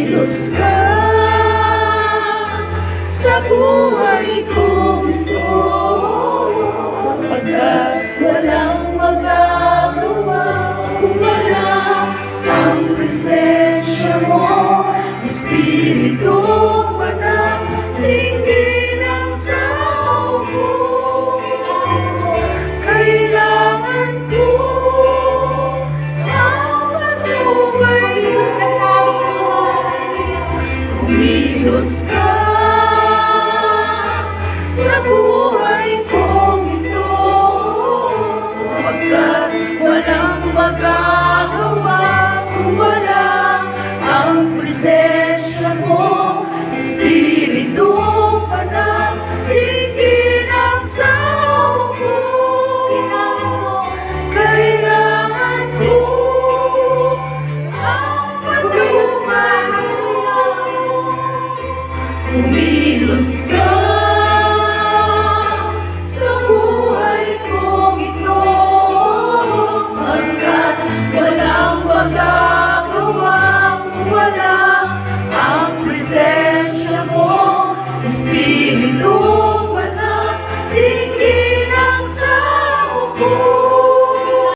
Kumilos ka sa buhay ko ito, pagkat walang magagawa kung wala ang presensya mo. Espiritu manalangin ang sao ko, kailangan ko ang patnubay mo. Kumilos ka sa buhay kong ito, pagkat walang magagawa kung wala ang presensya mo. Espiritu manalangin ang sao ko, kailangan ko ang patnubay mo. Kumilos ka